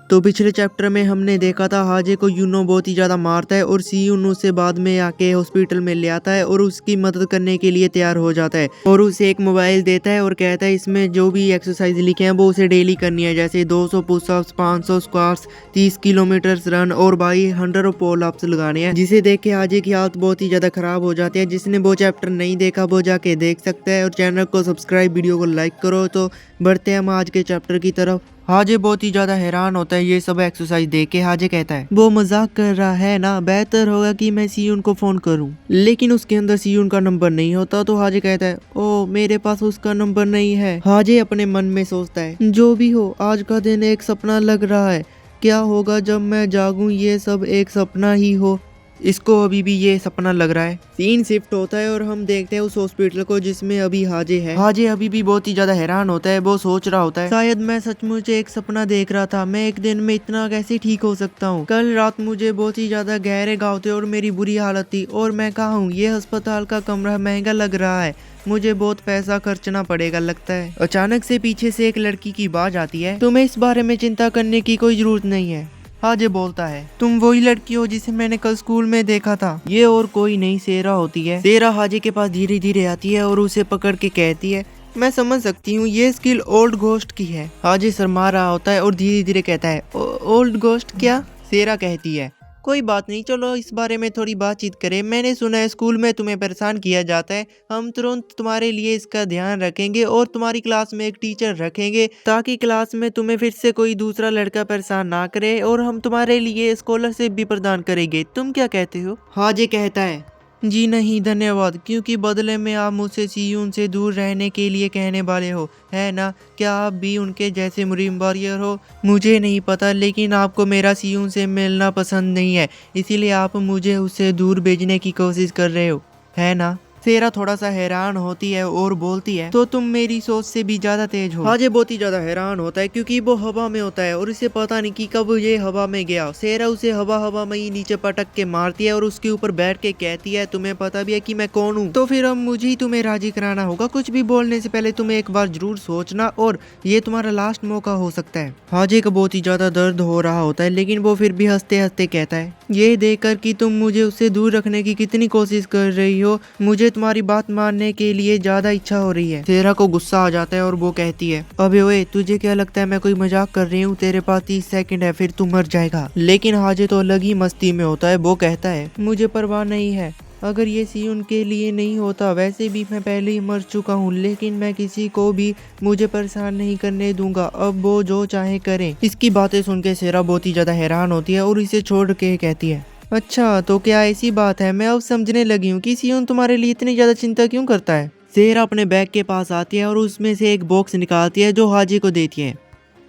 तो पिछले चैप्टर में हमने देखा था हाजे को यूनो बहुत ही ज्यादा मारता है और सीयून उसे बाद में आके हॉस्पिटल में ले आता है और उसकी मदद करने के लिए तैयार हो जाता है और उसे एक मोबाइल देता है और कहता है इसमें जो भी एक्सरसाइज लिखे हैं वो उसे डेली करनी है, जैसे 200 पुशअप्स, 500 स्क्वाट्स, 30 किलोमीटर रन और भाई 100 पुल अप्स लगाने हैं। जिसे देख के हाजे की हालत बहुत ही ज्यादा खराब हो जाती है। जिसने वो चैप्टर नहीं देखा वो जाके देख सकता है और चैनल को सब्सक्राइब, वीडियो को लाइक करो। तो बढ़ते हैं हम आज के चैप्टर की तरफ। हाजे बहुत ही ज्यादा हैरान होता है ये सब एक्सरसाइज देख के। हाजे कहता है वो मजाक कर रहा है ना, बेहतर होगा कि मैं सीयून को फोन करूं। लेकिन उसके अंदर सीयून का नंबर नहीं होता। तो हाजे कहता है ओ मेरे पास उसका नंबर नहीं है। हाजे अपने मन में सोचता है जो भी हो आज का दिन एक सपना लग रहा है, क्या होगा जब मैं जागूं ये सब एक सपना ही हो। इसको अभी भी ये सपना लग रहा है। सीन शिफ्ट होता है और हम देखते हैं उस हॉस्पिटल को जिसमें अभी हाजे है। हाजे अभी भी बहुत ही ज्यादा हैरान होता है। वो सोच रहा होता है शायद मैं सचमुच एक सपना देख रहा था, मैं एक दिन में इतना कैसे ठीक हो सकता हूँ। कल रात मुझे बहुत ही ज्यादा गहरे घाव थे और मेरी बुरी हालत थी और मैं कहाँ हूँ। ये अस्पताल का कमरा महंगा लग रहा है, मुझे बहुत पैसा खर्चना पड़ेगा लगता है। अचानक से पीछे से एक लड़की की आवाज आती है, तुम्हें इस बारे में चिंता करने की कोई जरूरत नहीं है। हाजे बोलता है तुम वही लड़की हो जिसे मैंने कल स्कूल में देखा था। ये और कोई नहीं सेरा होती है। सेरा हाजे के पास धीरे धीरे आती है और उसे पकड़ के कहती है मैं समझ सकती हूँ ये स्किल ओल्ड घोस्ट की है। हाजे शर्मा रहा होता है और धीरे धीरे कहता है ओल्ड घोस्ट क्या। सेरा कहती है कोई बात नहीं, चलो इस बारे में थोड़ी बातचीत करें। मैंने सुना है स्कूल में तुम्हें परेशान किया जाता है, हम तुरंत तुम्हारे लिए इसका ध्यान रखेंगे और तुम्हारी क्लास में एक टीचर रखेंगे ताकि क्लास में तुम्हें फिर से कोई दूसरा लड़का परेशान ना करे और हम तुम्हारे लिए स्कॉलरशिप भी प्रदान करेंगे। तुम क्या कहते हो। हाजे कहता है जी नहीं धन्यवाद, क्योंकि बदले में आप मुझसे सीयून से दूर रहने के लिए कहने वाले हो, है ना। क्या आप भी उनके जैसे मुरीम वॉरियर हो। मुझे नहीं पता, लेकिन आपको मेरा सीयून से मिलना पसंद नहीं है, इसीलिए आप मुझे उससे दूर भेजने की कोशिश कर रहे हो, है ना। सेरा थोड़ा सा हैरान होती है और बोलती है तो तुम मेरी सोच से भी ज्यादा तेज हो। हाजे बहुत ही ज्यादा हैरान होता है क्योंकि वो हवा में होता है और इसे पता नहीं कि कब ये हवा में गया। सेरा उसे हवा में ही नीचे पटक के मारती है और उसके ऊपर बैठ के कहती है तुम्हें पता भी है कि मैं कौन हूँ, तो फिर अब मुझे ही तुम्हें राजी कराना होगा। कुछ भी बोलने से पहले तुम्हें एक बार जरूर सोचना और ये तुम्हारा लास्ट मौका हो सकता है। हाजे को बहुत ही ज्यादा दर्द हो रहा होता है लेकिन वो फिर भी हंसते हंसते कहता है ये देखकर कि तुम मुझे उससे दूर रखने की कितनी कोशिश कर रही हो, मुझे तुम्हारी बात मानने के लिए ज्यादा इच्छा हो रही है। सेरा को गुस्सा आ जाता है और वो कहती है अबे ओए तुझे क्या लगता है मैं कोई मजाक कर रही हूँ, तेरे पास 30 सेकंड है फिर तू मर जाएगा। लेकिन हाजे तो अलग ही मस्ती में होता है। वो कहता है मुझे परवाह नहीं है, अगर ये सीयून के लिए नहीं होता, वैसे भी मैं पहले ही मर चुका हूँ, लेकिन मैं किसी को भी मुझे परेशान नहीं करने दूंगा, अब वो जो चाहे करें। इसकी बातें सुन के सेरा बहुत ही ज्यादा हैरान होती है और इसे छोड़ के कहती है अच्छा तो क्या ऐसी बात है, मैं अब समझने लगी हूँ कि सीयून तुम्हारे लिए इतनी ज्यादा चिंता क्यों करता है। सेरा अपने बैग के पास आती है और उसमें से एक बॉक्स निकालती है जो हाजे को देती है।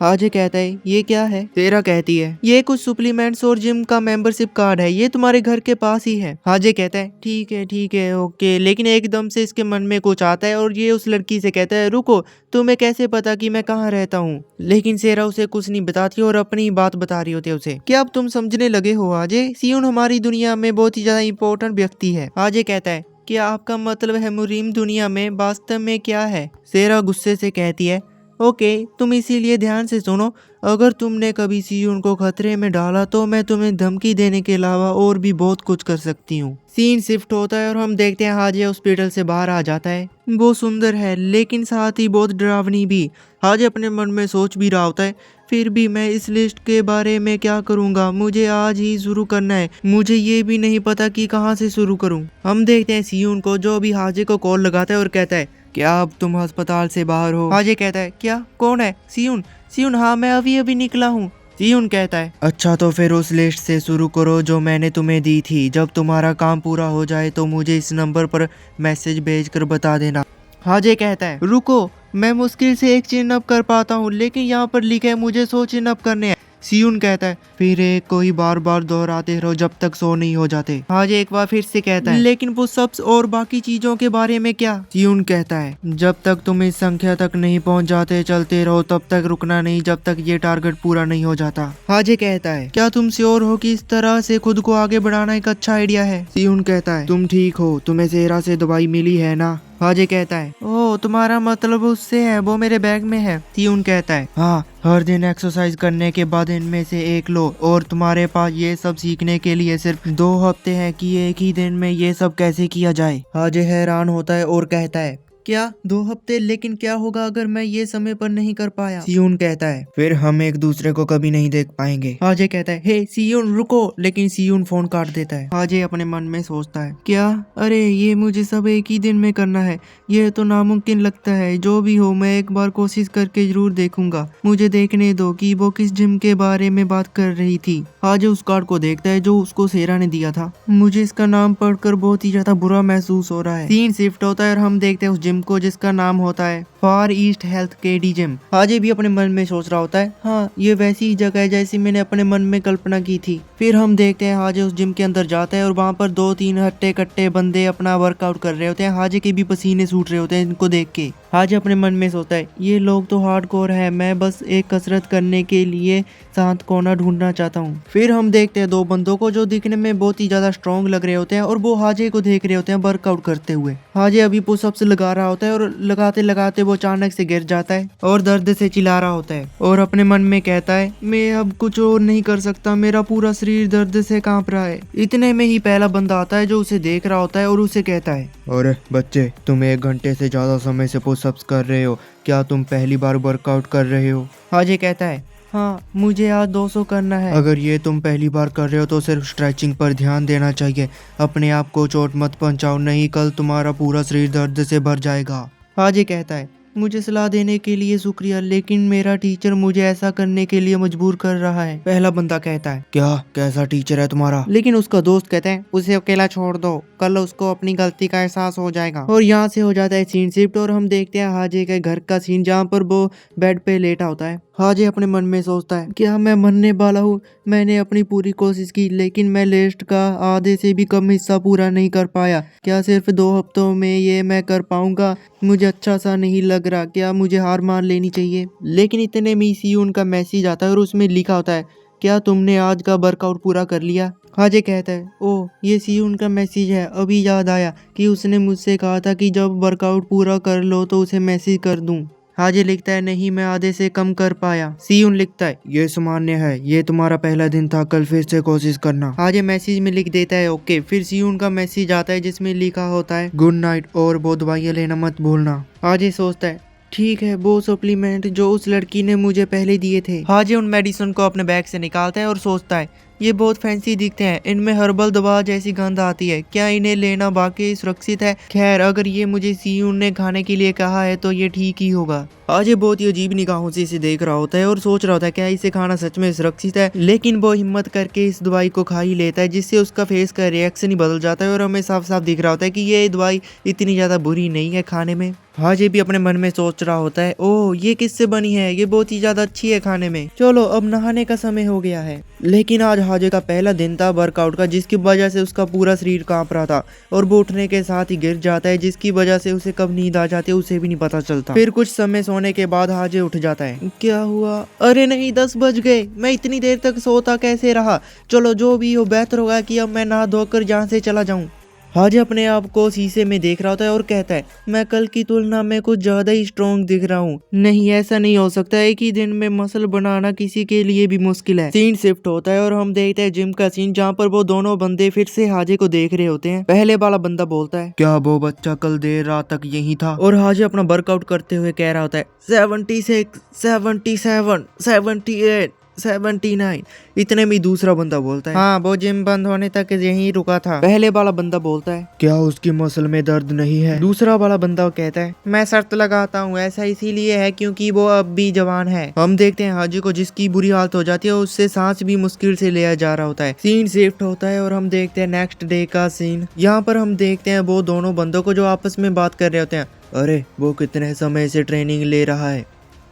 हाजे कहता है ये क्या है। सेरा कहती है ये कुछ सप्लीमेंट्स और जिम का मेंबरशिप कार्ड है, ये तुम्हारे घर के पास ही है। हाजे कहता है ठीक है ओके, लेकिन एकदम से इसके मन में कुछ आता है और ये उस लड़की से कहता है रुको, तुम्हें कैसे पता कि मैं कहाँ रहता हूँ। लेकिन सेरा उसे कुछ नहीं बताती और अपनी बात बता रही होती है उसे। क्या अब तुम समझने लगे हो हाजे, सीयून हमारी दुनिया में बहुत ही ज्यादा इंपॉर्टेंट व्यक्ति है। हाजे कहता है क्या आपका मतलब है मुरीम दुनिया में वास्तव में क्या है। सेरा गुस्से से कहती है ओके, तुम इसीलिए ध्यान से सुनो, अगर तुमने कभी सीयून को खतरे में डाला तो मैं तुम्हें धमकी देने के अलावा और भी बहुत कुछ कर सकती हूँ। सीन शिफ्ट होता है और हम देखते हैं हाजे हॉस्पिटल से बाहर आ जाता है। वो सुंदर है लेकिन साथ ही बहुत डरावनी भी। हाजे अपने मन में सोच भी रहा होता है फिर भी मैं इस लिस्ट के बारे में क्या करूंगा, मुझे आज ही शुरू करना है, मुझे ये भी नहीं पता कि कहाँ से शुरू करूं। हम देखते हैं सीयून को जो अभी हाजे को कॉल लगाता है और कहता है क्या अब तुम अस्पताल से बाहर हो। हाजे कहता है क्या कौन है। सीयून हाँ मैं अभी निकला हूँ। सीयून कहता है अच्छा तो फिर उस लिस्ट से शुरू करो जो मैंने तुम्हें दी थी, जब तुम्हारा काम पूरा हो जाए तो मुझे इस नंबर पर मैसेज भेजकर बता देना। हाजे कहता है रुको, मैं मुश्किल से एक चिन अप कर पाता हूँ लेकिन यहाँ पर लिखा है मुझे 100 चिन अप करने हैं। सीयून कहता है फिर एक को ही बार बार दोहराते रहो जब तक 100 नहीं हो जाते। हाजे एक बार फिर से कहता है लेकिन पुशअप्स और बाकी चीजों के बारे में क्या। सीयून कहता है जब तक तुम इस संख्या तक नहीं पहुंच जाते चलते रहो, तब तक रुकना नहीं जब तक ये टारगेट पूरा नहीं हो जाता। हाजे कहता है क्या तुम श्योर हो कि इस तरह से खुद को आगे बढ़ाना एक अच्छा आइडिया है। सीयून कहता है तुम ठीक हो, तुम्हें सेरा से दवाई मिली है ना। हाजे कहता है ओह तुम्हारा मतलब उससे है, वो मेरे बैग में है। सियोन कहता है हाँ, हर दिन एक्सरसाइज करने के बाद इनमें से एक लो, और तुम्हारे पास ये सब सीखने के लिए सिर्फ 2 हफ्ते हैं कि एक ही दिन में ये सब कैसे किया जाए। हाजे हैरान होता है और कहता है क्या 2 हफ्ते? लेकिन क्या होगा अगर मैं ये समय पर नहीं कर पाया? सियोन कहता है फिर हम एक दूसरे को कभी नहीं देख पाएंगे। हाजे कहता है हे सियोन रुको, लेकिन सियोन फोन काट देता है। हाजे अपने मन में सोचता है क्या, अरे ये मुझे सब एक ही दिन में करना है, यह तो नामुमकिन लगता है। जो भी हो मैं एक बार कोशिश करके जरूर देखूंगा, मुझे देखने दो कि वो किस जिम के बारे में बात कर रही थी। हाजे उस कार्ड को देखता है जो उसको सेरा ने दिया था। मुझे इसका नाम पढ़कर बहुत ही ज्यादा बुरा महसूस हो रहा है। सीन शिफ्ट होता है और हम देखते हैं उस जिम को जिसका नाम होता है फार ईस्ट हेल्थ केडी जिम। हाजे भी अपने मन में सोच रहा होता है हाँ ये वैसी ही जगह है जैसी मैंने अपने मन में कल्पना की थी। फिर हम देखते हैं हाजे उस जिम के अंदर जाता है और वहाँ पर 2-3 हट्टे कट्टे बंदे अपना वर्कआउट कर रहे होते हैं। हाजे के भी पसीने सूट रहे होते हैं इनको देख के। हाजे अपने मन में सोचता है ये लोग तो हार्डकोर है, मैं बस एक कसरत करने के लिए शांत कोना ढूंढना चाहता हूँ। फिर हम देखते हैं 2 बंदों को जो दिखने में बहुत ही ज्यादा स्ट्रॉन्ग लग रहे होते हैं और वो हाजे को देख रहे होते हैं वर्कआउट करते हुए। हाजे अभी पुशअप्स लगा रहा होता है और लगाते लगाते वो अचानक से गिर जाता है और दर्द से चिल्ला रहा होता है और अपने मन में कहता है मैं अब कुछ और नहीं कर सकता, मेरा पूरा शरीर दर्द से कांप रहा है। इतने में ही पहला बंदा आता है जो उसे देख रहा होता है और उसे कहता है अरे बच्चे, तुम 1 घंटे से ज्यादा समय से पुशअप्स कर रहे हो, क्या तुम पहली बार वर्कआउट कर रहे हो? हाजे कहता है हाँ मुझे आज 200 करना है। अगर ये तुम पहली बार कर रहे हो तो सिर्फ स्ट्रेचिंग पर ध्यान देना चाहिए, अपने आप को चोट मत पहुंचाओ, नहीं कल तुम्हारा पूरा शरीर दर्द से भर जाएगा। हाजे कहता है मुझे सलाह देने के लिए शुक्रिया, लेकिन मेरा टीचर मुझे ऐसा करने के लिए मजबूर कर रहा है। पहला बंदा कहता है क्या, कैसा टीचर है तुम्हारा? लेकिन उसका दोस्त कहता है उसे अकेला छोड़ दो, कल उसको अपनी गलती का एहसास हो जाएगा। और यहाँ से हो जाता है सीन शिफ्ट और हम देखते हैं हाजे के घर का सीन जहाँ पर वो बेड पे लेटा होता है। हाजे अपने मन में सोचता है क्या मैं मरने वाला हूँ, मैंने अपनी पूरी कोशिश की लेकिन मैं लिस्ट का आधे से भी कम हिस्सा पूरा नहीं कर पाया, क्या सिर्फ 2 हफ्तों में ये मैं कर पाऊंगा? मुझे अच्छा सा नहीं लग रहा, क्या मुझे हार मान लेनी चाहिए? लेकिन इतने में सियोन का मैसेज आता है और उसमें लिखा होता है क्या तुमने आज का वर्कआउट पूरा कर लिया? हाजे कहता है ओह ये सियोन का मैसेज है, अभी याद आया कि उसने मुझसे कहा था कि जब वर्कआउट पूरा कर लो तो उसे मैसेज कर दूं। हाजे लिखता है नहीं मैं आधे से कम कर पाया। सियोन लिखता है ये सामान्य है, ये तुम्हारा पहला दिन था, कल फिर से कोशिश करना। हाजे मैसेज में लिख देता है ओके। फिर सियोन का मैसेज आता है जिसमें लिखा होता है गुड नाइट और वो दवाइयाँ लेना मत भूलना। हाजे सोचता है ठीक है, वो सप्लीमेंट जो उस लड़की ने मुझे पहले दिए थे। हाजे उन मेडिसिन को अपने बैग से निकालता है और सोचता है ये बहुत फैंसी दिखते हैं, इनमें हर्बल दवा जैसी गंध आती है, क्या इन्हें लेना वाकई सुरक्षित है? खैर अगर ये मुझे सियोन ने खाने के लिए कहा है तो ये ठीक ही होगा। हाजे बहुत ही अजीब निगाहों से इसे देख रहा होता है और सोच रहा होता है क्या इसे खाना सच में सुरक्षित है, लेकिन वो हिम्मत करके इस दवाई को खा ही लेता है जिससे उसका फेस का रिएक्शन ही बदल जाता है और हमें साफ साफ दिख रहा होता है कि ये दवाई इतनी ज्यादा बुरी नहीं है खाने में। हाजे भी अपने मन में सोच रहा होता है ओह ये किससे बनी है, ये बहुत ही ज्यादा अच्छी है खाने में, चलो अब नहाने का समय हो गया है। लेकिन आज हाजे का पहला दिन था वर्कआउट का, जिसकी वजह से उसका पूरा शरीर कांप रहा था और वो उठने के साथ ही गिर जाता है, जिसकी वजह से उसे कब नींद आ जाती है उसे भी नहीं पता चलता। फिर कुछ समय सोने के बाद हाजे उठ जाता है। क्या हुआ? अरे नहीं 10 बज गए, मैं इतनी देर तक सोता कैसे रहा? चलो जो भी हो बेहतर होगा कि अब मैं नहा धोकर यहाँ से चला जाऊं। हाजे अपने आप को शीशे में देख रहा होता है और कहता है मैं कल की तुलना में कुछ ज्यादा ही स्ट्रॉन्ग दिख रहा हूँ। नहीं ऐसा नहीं हो सकता, एक ही दिन में मसल बनाना किसी के लिए भी मुश्किल है। सीन शिफ्ट होता है और हम देखते हैं जिम का सीन जहाँ पर वो दोनों बंदे फिर से हाजे को देख रहे होते हैं। पहले वाला बंदा बोलता है क्या वो बच्चा कल देर रात तक यही था? और हाजे अपना वर्कआउट करते हुए कह रहा होता है 76, 77, 78, 79। इतने में दूसरा बंदा बोलता है हाँ वो जिम बंद होने तक यहीं रुका था। पहले वाला बंदा बोलता है क्या उसकी मसल में दर्द नहीं है? दूसरा वाला बंदा कहता है मैं शर्त लगाता हूँ ऐसा इसीलिए है क्योंकि वो अब भी जवान है। हम देखते हैं हाजी को जिसकी बुरी हालत हो जाती है उससे सांस भी मुश्किल से लिया जा रहा होता है। सीन शिफ्ट होता है और हम देखते हैं नेक्स्ट डे का सीन। यहाँ पर हम देखते हैं वो दोनों बंदों को जो आपस में बात कर रहे होते हैं। अरे वो कितने समय से ट्रेनिंग ले रहा है?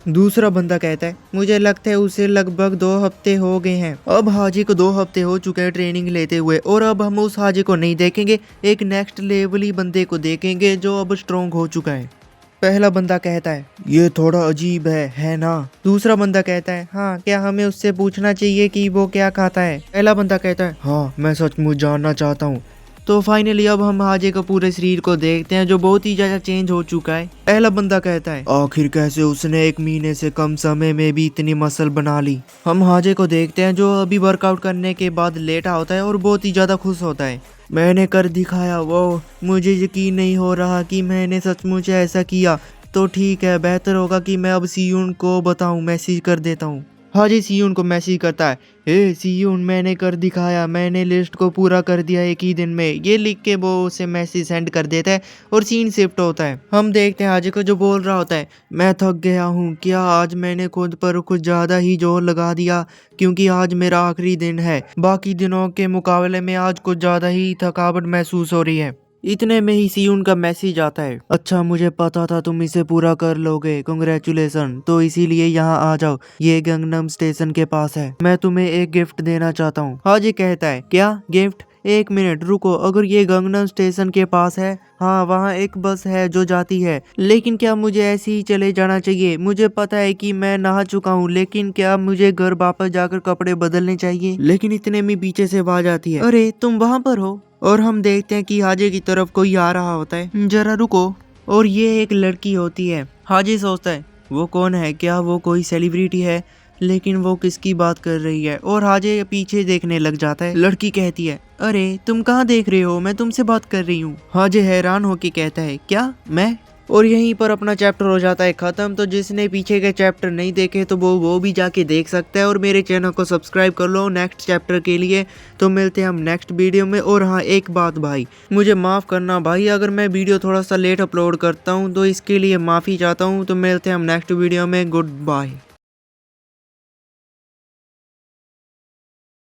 दूसरा बंदा कहता है मुझे लगता है उसे लगभग 2 हफ्ते हो गए हैं। अब हाजी को 2 हफ्ते हो चुके हैं ट्रेनिंग लेते हुए और अब हम उस हाजी को नहीं देखेंगे, एक नेक्स्ट लेवली बंदे को देखेंगे जो अब स्ट्रॉन्ग हो चुका है। पहला बंदा कहता है ये थोड़ा अजीब है ना? दूसरा बंदा कहता है हाँ क्या हमें उससे पूछना चाहिए कि वो क्या खाता है? पहला बंदा कहता है हाँ मैं सचमुच जानना चाहता हूँ। तो फाइनली अब हम हाजे के पूरे शरीर को देखते हैं जो बहुत ही ज्यादा चेंज हो चुका है। पहला बंदा कहता है आखिर कैसे उसने 1 महीने से कम समय में भी इतनी मसल बना ली। हम हाजे को देखते हैं जो अभी वर्कआउट करने के बाद लेटा होता है और बहुत ही ज्यादा खुश होता है। मैंने कर दिखाया, वो मुझे यकीन नहीं हो रहा कि मैंने सचमुच ऐसा किया। तो ठीक है, बेहतर होगा कि मैं अब सीयून को बताऊं, मैसेज कर देता हूँ। हाजी सीयून को मैसेज करता है, हे सीयून मैंने कर दिखाया, मैंने लिस्ट को पूरा कर दिया 1 ही दिन में। ये लिख के वो उसे मैसेज सेंड कर देता है और सीन शिफ्ट होता है। हम देखते हैं हाजी को जो बोल रहा होता है, मैं थक गया हूँ, क्या आज मैंने खुद पर कुछ ज्यादा ही जोर लगा दिया, क्योंकि आज मेरा आखिरी दिन है। बाकी दिनों के मुकाबले में आज कुछ ज्यादा ही थकावट महसूस हो रही है। इतने में ही सीयून का मैसेज आता है, अच्छा मुझे पता था तुम इसे पूरा कर लोगे, कांग्रेचुलेशन। तो इसीलिए यहाँ आ जाओ, ये गंगनम स्टेशन के पास है, मैं तुम्हें एक गिफ्ट देना चाहता हूँ। हाजी कहता है, क्या गिफ्ट? 1 मिनट रुको, अगर ये गंगनम स्टेशन के पास है, हाँ वहाँ एक बस है जो जाती है, लेकिन क्या मुझे ऐसे ही चले जाना चाहिए? मुझे पता है कि मैं नहा चुका हूँ, लेकिन क्या मुझे घर वापस जाकर कपड़े बदलने चाहिए? लेकिन इतने में पीछे से आवाज आती है, अरे तुम वहाँ पर हो? और हम देखते हैं कि हाजे की तरफ कोई आ रहा होता है, जरा रुको। और ये एक लड़की होती है। हाजी सोचता है, वो कौन है, क्या वो कोई सेलिब्रिटी है? लेकिन वो किसकी बात कर रही है? और हाजे पीछे देखने लग जाता है। लड़की कहती है, अरे तुम कहाँ देख रहे हो, मैं तुमसे बात कर रही हूँ। हाजे हैरान होके कहता है, क्या मैं? और यहीं पर अपना चैप्टर हो जाता है खत्म। तो जिसने पीछे के चैप्टर नहीं देखे तो वो भी जाके देख सकता है और मेरे चैनल को सब्सक्राइब कर लो नेक्स्ट चैप्टर के लिए। तो मिलते हैं हम नेक्स्ट वीडियो में। और हाँ एक बात भाई, मुझे माफ़ करना भाई अगर मैं वीडियो थोड़ा सा लेट अपलोड करता हूँ, तो इसके लिए माफ़ी चाहता हूँ। तो मिलते हैं हम नेक्स्ट वीडियो में, गुड बाय।